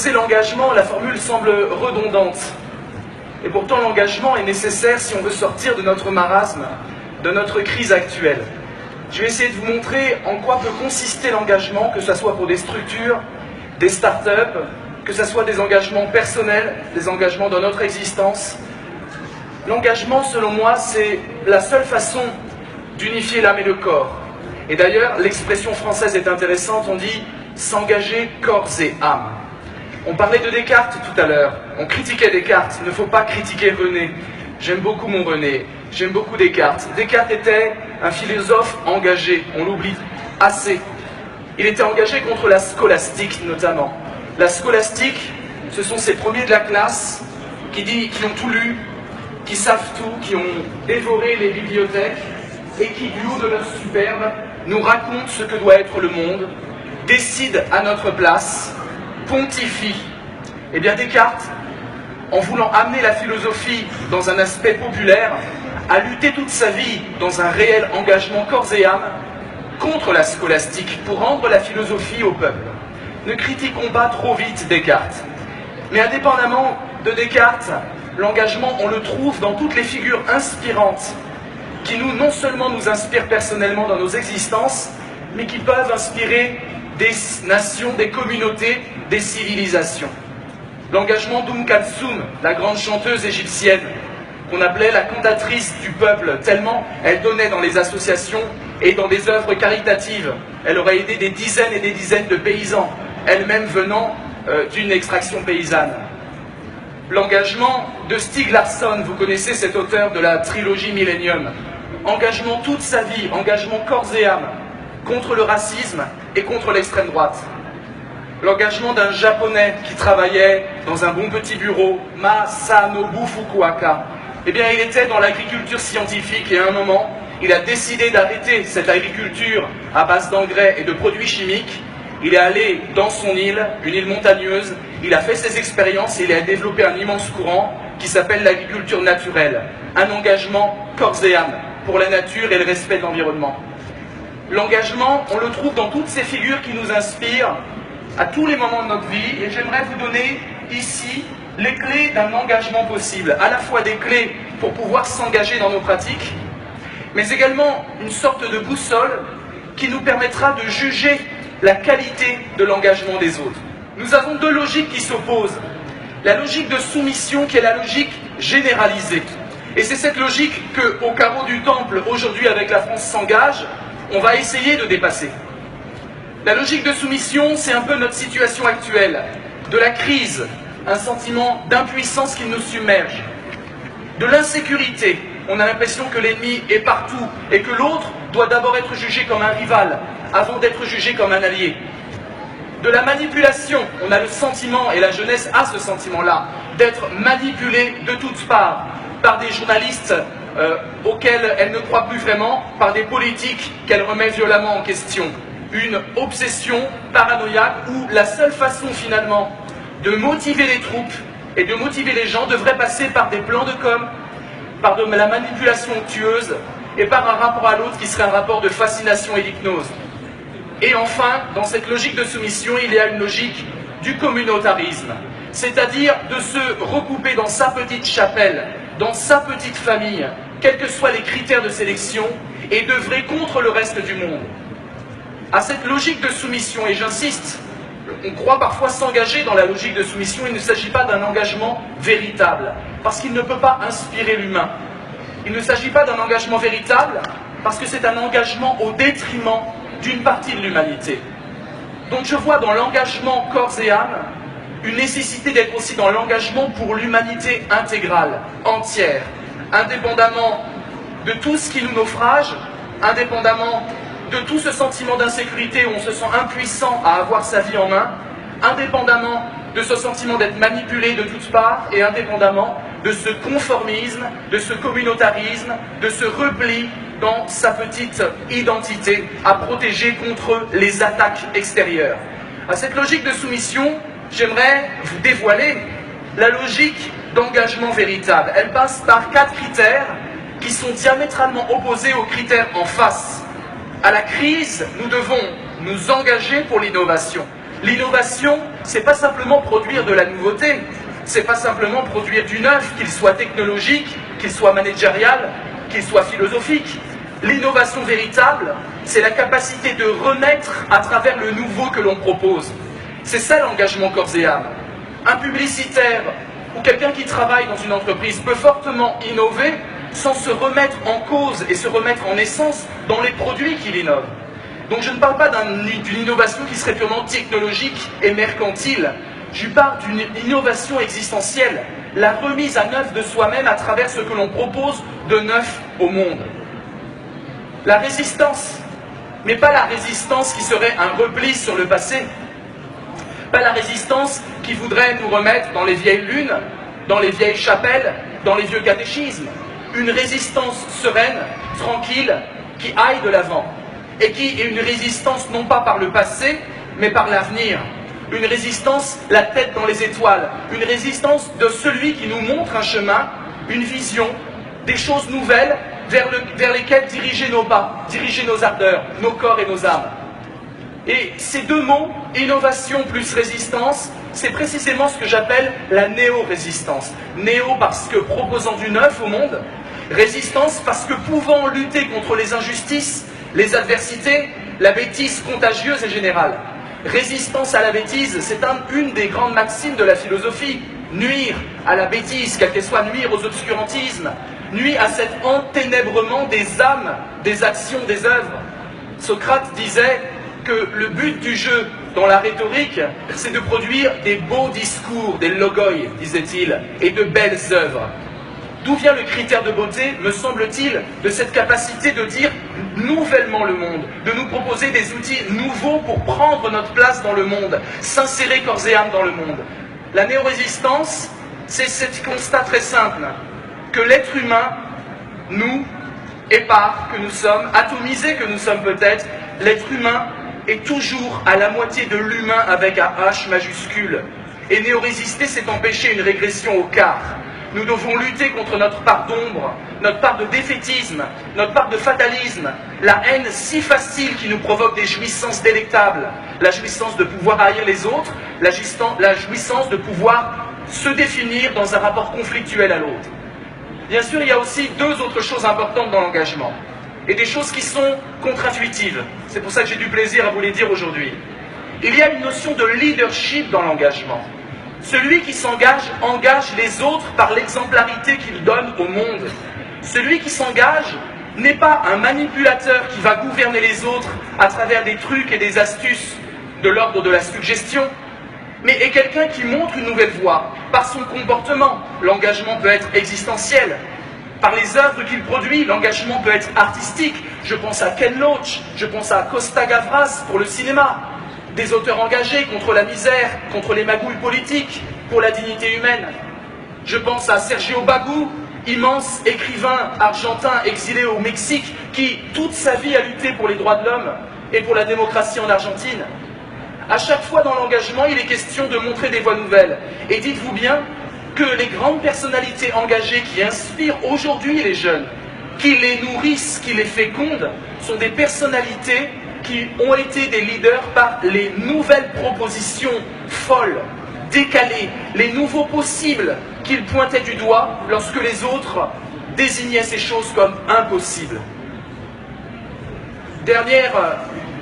opposer l'engagement, la formule semble redondante. Et pourtant l'engagement est nécessaire si on veut sortir de notre marasme, de notre crise actuelle. Je vais essayer de vous montrer en quoi peut consister l'engagement, que ce soit pour des structures, des start-up, que ce soit des engagements personnels, des engagements dans notre existence. L'engagement, selon moi, c'est la seule façon d'unifier l'âme et le corps. Et d'ailleurs, l'expression française est intéressante, on dit « s'engager corps et âme ». On parlait de Descartes tout à l'heure, on critiquait Descartes, il ne faut pas critiquer René. J'aime beaucoup mon René, j'aime beaucoup Descartes. Descartes était un philosophe engagé, on l'oublie assez. Il était engagé contre la scolastique notamment. La scolastique, ce sont ces premiers de la classe qui ont tout lu, qui savent tout, qui ont dévoré les bibliothèques et qui, du haut de leur superbe, nous racontent ce que doit être le monde, décident à notre place, pontifient. Eh bien Descartes, en voulant amener la philosophie dans un aspect populaire, a lutté toute sa vie dans un réel engagement corps et âme contre la scolastique pour rendre la philosophie au peuple. Ne critiquons pas trop vite Descartes. Mais indépendamment de Descartes, l'engagement, on le trouve dans toutes les figures inspirantes qui non seulement nous inspirent personnellement dans nos existences, mais qui peuvent inspirer des nations, des communautés, des civilisations. L'engagement d'Oum Kalsoum, la grande chanteuse égyptienne, qu'on appelait la cantatrice du peuple, tellement elle donnait dans les associations et dans des œuvres caritatives. Elle aurait aidé des dizaines et des dizaines de paysans, elle-même venant d'une extraction paysanne. L'engagement de Stieg Larsson, vous connaissez cet auteur de la trilogie Millennium. Engagement toute sa vie, engagement corps et âme, contre le racisme et contre l'extrême droite. L'engagement d'un Japonais qui travaillait dans un bon petit bureau, Masanobu Fukuoka. Eh bien, il était dans l'agriculture scientifique et à un moment, il a décidé d'arrêter cette agriculture à base d'engrais et de produits chimiques. Il est allé dans son île, une île montagneuse, il a fait ses expériences et il a développé un immense courant qui s'appelle l'agriculture naturelle. Un engagement corps et âme pour la nature et le respect de l'environnement. L'engagement, on le trouve dans toutes ces figures qui nous inspirent à tous les moments de notre vie, et j'aimerais vous donner ici les clés d'un engagement possible, à la fois des clés pour pouvoir s'engager dans nos pratiques, mais également une sorte de boussole qui nous permettra de juger la qualité de l'engagement des autres. Nous avons deux logiques qui s'opposent. La logique de soumission qui est la logique généralisée. Et c'est cette logique qu'au carreau du temple, aujourd'hui avec la France s'engage, on va essayer de dépasser. La logique de soumission, c'est un peu notre situation actuelle, de la crise, un sentiment d'impuissance qui nous submerge, de l'insécurité, on a l'impression que l'ennemi est partout et que l'autre doit d'abord être jugé comme un rival avant d'être jugé comme un allié. De la manipulation, on a le sentiment, et la jeunesse a ce sentiment-là, d'être manipulée de toutes parts, par des journalistes auxquels elle ne croit plus vraiment, par des politiques qu'elle remet violemment en question. Une obsession paranoïaque où la seule façon finalement de motiver les troupes et de motiver les gens devrait passer par des plans de com', par de la manipulation tueuse et par un rapport à l'autre qui serait un rapport de fascination et d'hypnose. Et enfin, dans cette logique de soumission, il y a une logique du communautarisme, c'est-à-dire de se recouper dans sa petite chapelle, dans sa petite famille, quels que soient les critères de sélection, et d'œuvrer contre le reste du monde. À cette logique de soumission, et j'insiste, on croit parfois s'engager dans la logique de soumission, il ne s'agit pas d'un engagement véritable, parce qu'il ne peut pas inspirer l'humain. Il ne s'agit pas d'un engagement véritable, parce que c'est un engagement au détriment d'une partie de l'humanité. Donc je vois dans l'engagement corps et âme une nécessité d'être aussi dans l'engagement pour l'humanité intégrale, entière, indépendamment de tout ce qui nous naufrage, indépendamment de tout ce sentiment d'insécurité où on se sent impuissant à avoir sa vie en main, indépendamment de ce sentiment d'être manipulé de toutes parts et indépendamment de ce conformisme, de ce communautarisme, de ce repli dans sa petite identité à protéger contre les attaques extérieures. À cette logique de soumission, j'aimerais vous dévoiler la logique d'engagement véritable. Elle passe par 4 critères qui sont diamétralement opposés aux critères en face. À la crise, nous devons nous engager pour l'innovation. L'innovation, c'est pas simplement produire de la nouveauté, c'est pas simplement produire du neuf, qu'il soit technologique, qu'il soit managérial, qu'il soit philosophique. L'innovation véritable, c'est la capacité de renaître à travers le nouveau que l'on propose. C'est ça l'engagement corps et âme. Un publicitaire ou quelqu'un qui travaille dans une entreprise peut fortement innover sans se remettre en cause et se remettre en essence dans les produits qu'il innove. Donc je ne parle pas d'une innovation qui serait purement technologique et mercantile. Je parle d'une innovation existentielle, la remise à neuf de soi-même à travers ce que l'on propose de neuf au monde. La résistance, mais pas la résistance qui serait un repli sur le passé, pas la résistance qui voudrait nous remettre dans les vieilles lunes, dans les vieilles chapelles, dans les vieux catéchismes. Une résistance sereine, tranquille, qui aille de l'avant, et qui est une résistance non pas par le passé, mais par l'avenir. Une résistance, la tête dans les étoiles, une résistance de celui qui nous montre un chemin, une vision, des choses nouvelles vers lesquelles diriger nos pas, diriger nos ardeurs, nos corps et nos âmes. Et ces deux mots, innovation plus résistance, c'est précisément ce que j'appelle la néo-résistance. Néo parce que proposant du neuf au monde, résistance parce que pouvant lutter contre les injustices, les adversités, la bêtise contagieuse et générale. Résistance à la bêtise, c'est une des grandes maximes de la philosophie. Nuire à la bêtise, quel qu'elle soit, nuire aux obscurantismes, nuire à cet enténèbrement des âmes, des actions, des œuvres. Socrate disait que le but du jeu dans la rhétorique, c'est de produire des beaux discours, des logoi, disait-il, et de belles œuvres. D'où vient le critère de beauté, me semble-t-il, de cette capacité de dire nouvellement le monde, de nous proposer des outils nouveaux pour prendre notre place dans le monde, s'insérer corps et âme dans le monde. La néo-résistance, c'est ce constat très simple, que l'être humain, nous, épars que nous sommes, atomisés que nous sommes peut-être, l'être humain est toujours à la moitié de l'humain avec un H majuscule. Et néo-résister, c'est empêcher une régression au quart. Nous devons lutter contre notre part d'ombre, notre part de défaitisme, notre part de fatalisme, la haine si facile qui nous provoque des jouissances délectables, la jouissance de pouvoir haïr les autres, la jouissance de pouvoir se définir dans un rapport conflictuel à l'autre. Bien sûr, il y a aussi deux autres choses importantes dans l'engagement, et des choses qui sont contre-intuitives. C'est pour ça que j'ai du plaisir à vous les dire aujourd'hui. Il y a une notion de leadership dans l'engagement. Celui qui s'engage engage les autres par l'exemplarité qu'il donne au monde. Celui qui s'engage n'est pas un manipulateur qui va gouverner les autres à travers des trucs et des astuces de l'ordre de la suggestion, mais est quelqu'un qui montre une nouvelle voie par son comportement. L'engagement peut être existentiel. Par les œuvres qu'il produit, l'engagement peut être artistique. Je pense à Ken Loach, je pense à Costa Gavras pour le cinéma. Des auteurs engagés contre la misère, contre les magouilles politiques, pour la dignité humaine. Je pense à Sergio Bagou, immense écrivain argentin exilé au Mexique, qui toute sa vie a lutté pour les droits de l'homme et pour la démocratie en Argentine. À chaque fois dans l'engagement, il est question de montrer des voies nouvelles. Et dites-vous bien que les grandes personnalités engagées qui inspirent aujourd'hui les jeunes, qui les nourrissent, qui les fécondent, sont des personnalités qui ont été des leaders par les nouvelles propositions folles, décalées, les nouveaux possibles qu'ils pointaient du doigt lorsque les autres désignaient ces choses comme impossibles. Dernière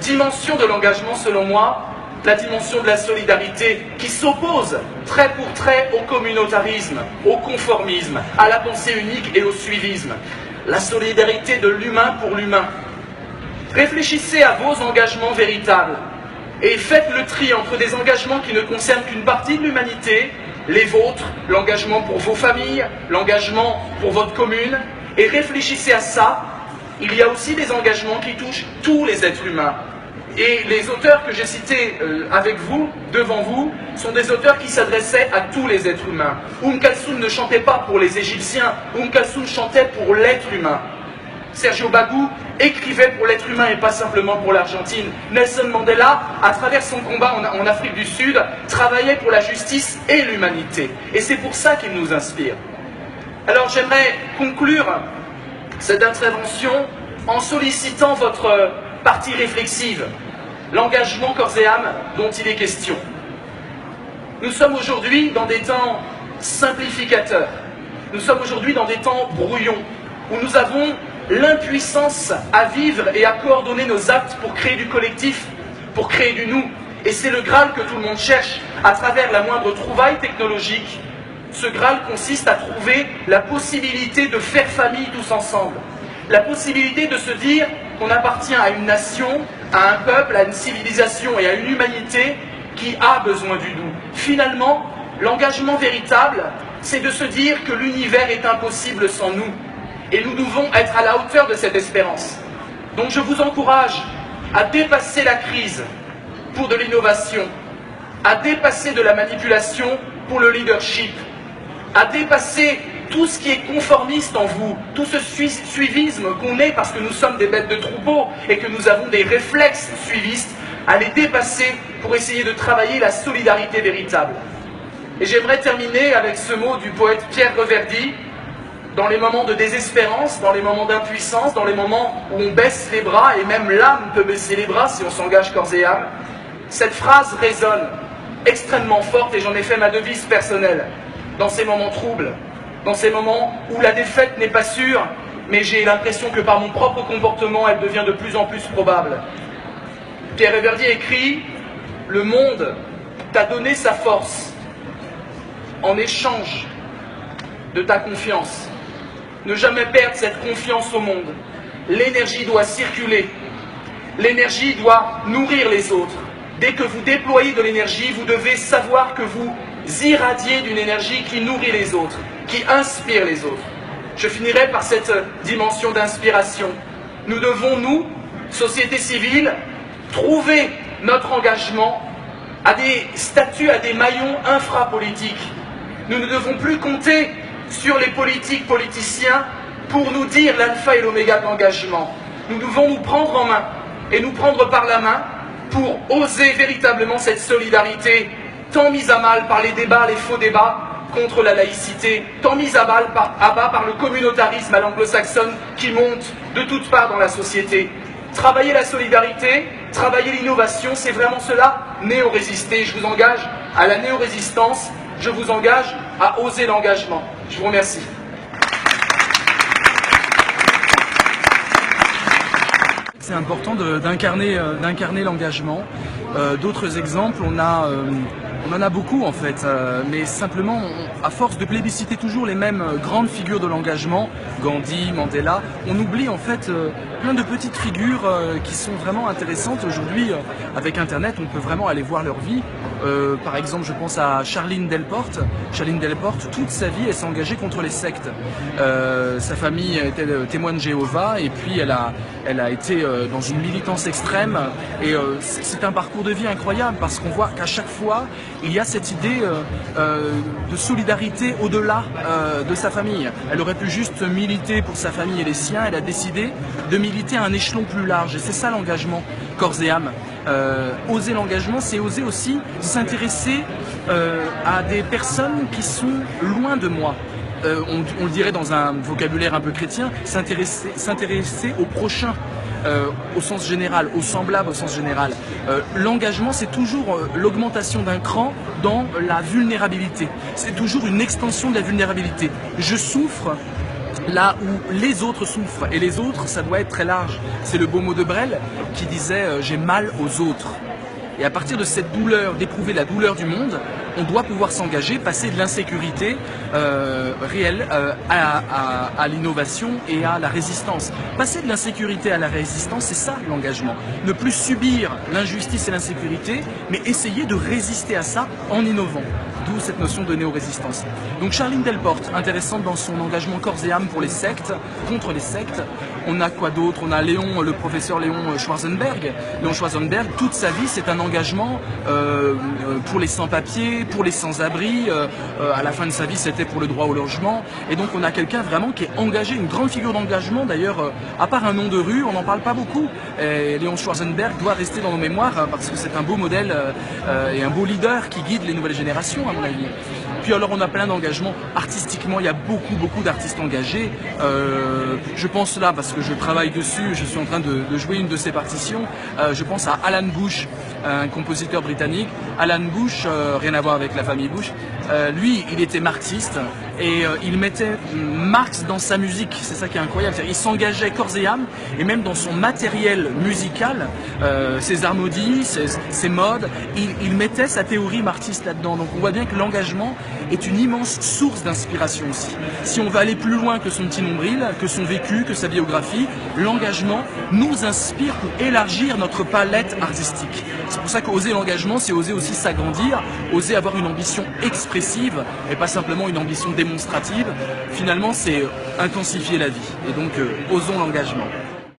dimension de l'engagement selon moi, la dimension de la solidarité qui s'oppose trait pour trait au communautarisme, au conformisme, à la pensée unique et au suivisme. La solidarité de l'humain pour l'humain. Réfléchissez à vos engagements véritables et faites le tri entre des engagements qui ne concernent qu'une partie de l'humanité, les vôtres, l'engagement pour vos familles, l'engagement pour votre commune, et réfléchissez à ça. Il y a aussi des engagements qui touchent tous les êtres humains. Et les auteurs que j'ai cités avec vous, devant vous, sont des auteurs qui s'adressaient à tous les êtres humains. Kalsoum ne chantait pas pour les Égyptiens, Kalsoum chantait pour l'être humain. Sergio Bagou écrivait pour l'être humain et pas simplement pour l'Argentine. Nelson Mandela, à travers son combat en Afrique du Sud, travaillait pour la justice et l'humanité. Et c'est pour ça qu'il nous inspire. Alors j'aimerais conclure cette intervention en sollicitant votre partie réflexive, l'engagement corps et âme dont il est question. Nous sommes aujourd'hui dans des temps simplificateurs. Nous sommes aujourd'hui dans des temps brouillons, où nous avons l'impuissance à vivre et à coordonner nos actes pour créer du collectif, pour créer du nous. Et c'est le Graal que tout le monde cherche à travers la moindre trouvaille technologique. Ce Graal consiste à trouver la possibilité de faire famille tous ensemble. La possibilité de se dire qu'on appartient à une nation, à un peuple, à une civilisation et à une humanité qui a besoin du nous. Finalement, l'engagement véritable, c'est de se dire que l'univers est impossible sans nous. Et nous devons être à la hauteur de cette espérance. Donc je vous encourage à dépasser la crise pour de l'innovation, à dépasser de la manipulation pour le leadership, à dépasser tout ce qui est conformiste en vous, tout ce suivisme qu'on est parce que nous sommes des bêtes de troupeau et que nous avons des réflexes suivistes, à les dépasser pour essayer de travailler la solidarité véritable. Et j'aimerais terminer avec ce mot du poète Pierre Reverdy. Dans les moments de désespérance, dans les moments d'impuissance, dans les moments où on baisse les bras, et même l'âme peut baisser les bras si on s'engage corps et âme, cette phrase résonne extrêmement forte et j'en ai fait ma devise personnelle. Dans ces moments troubles, dans ces moments où la défaite n'est pas sûre, mais j'ai l'impression que par mon propre comportement, elle devient de plus en plus probable. Pierre Reverdy écrit « Le monde t'a donné sa force en échange de ta confiance. Ne jamais perdre cette confiance au monde. L'énergie doit circuler. L'énergie doit nourrir les autres. Dès que vous déployez de l'énergie, vous devez savoir que vous irradiez d'une énergie qui nourrit les autres, qui inspire les autres. Je finirai par cette dimension d'inspiration. Nous devons, nous, société civile, trouver notre engagement à des statuts, à des maillons infrapolitiques. Nous ne devons plus compter sur les politiciens pour nous dire l'alpha et l'oméga de l'engagement. Nous devons nous prendre en main et nous prendre par la main pour oser véritablement cette solidarité tant mise à mal par les débats, les faux débats contre la laïcité, tant mise à bas par le communautarisme à l'anglo-saxonne qui monte de toutes parts dans la société. Travailler la solidarité, travailler l'innovation, c'est vraiment cela, néo-résister. Je vous engage à la néo-résistance, je vous engage à oser l'engagement. Je vous remercie. C'est important d'incarner l'engagement. D'autres exemples, on en a beaucoup en fait, mais simplement, à force de plébisciter toujours les mêmes grandes figures de l'engagement, Gandhi, Mandela, on oublie en fait plein de petites figures qui sont vraiment intéressantes. Aujourd'hui, avec Internet, on peut vraiment aller voir leur vie. Par exemple, je pense à Charline Delporte. Charline Delporte, toute sa vie, elle s'est engagée contre les sectes. Sa famille était témoin de Jéhovah et puis elle a été dans une militance extrême. Et c'est un parcours de vie incroyable parce qu'on voit qu'à chaque fois, il y a cette idée de solidarité au-delà de sa famille. Elle aurait pu juste militer pour sa famille et les siens. Elle a décidé de militer à un échelon plus large. Et c'est ça l'engagement, corps et âme. Oser l'engagement, c'est oser aussi s'intéresser à des personnes qui sont loin de moi. On le dirait dans un vocabulaire un peu chrétien, s'intéresser au prochain. Au sens général, au semblable au sens général. L'engagement, c'est toujours l'augmentation d'un cran dans la vulnérabilité. C'est toujours une extension de la vulnérabilité. Je souffre là où les autres souffrent. Et les autres, ça doit être très large. C'est le beau mot de Brel qui disait « j'ai mal aux autres ». Et à partir de cette douleur, d'éprouver la douleur du monde, on doit pouvoir s'engager, passer de l'insécurité réelle à l'innovation et à la résistance. Passer de l'insécurité à la résistance, c'est ça l'engagement. Ne plus subir l'injustice et l'insécurité, mais essayer de résister à ça en innovant. D'où cette notion de néo-résistance. Donc Charline Delporte, intéressante dans son engagement corps et âme pour les sectes, contre les sectes. On a quoi d'autre? On a le professeur Léon Schwarzenberg. Léon Schwarzenberg, toute sa vie, c'est un engagement pour les sans-papiers, pour les sans-abri. À la fin de sa vie, c'était pour le droit au logement. Et donc on a quelqu'un vraiment qui est engagé, une grande figure d'engagement. D'ailleurs, à part un nom de rue, on n'en parle pas beaucoup. Et Léon Schwarzenberg doit rester dans nos mémoires parce que c'est un beau modèle et un beau leader qui guide les nouvelles générations, à mon avis. Puis alors on a plein d'engagements. Artistiquement, il y a beaucoup d'artistes engagés. Je pense là, parce que je travaille dessus, je suis en train de jouer une de ces partitions. Je pense à Alan Bush, un compositeur britannique. Alan Bush, rien à voir avec la famille Bush. Lui, il était marxiste et il mettait Marx dans sa musique. C'est ça qui est incroyable. Il s'engageait corps et âme, et même dans son matériel musical, ses harmonies, ses modes, il mettait sa théorie marxiste là-dedans. Donc on voit bien que l'engagement est une immense source d'inspiration aussi. Si on va aller plus loin que son petit nombril, que son vécu, que sa biographie, l'engagement nous inspire pour élargir notre palette artistique. C'est pour ça qu'oser l'engagement, c'est oser aussi s'agrandir, oser avoir une ambition expressive et pas simplement une ambition démonstrative. Finalement, c'est intensifier la vie. Et donc, osons l'engagement.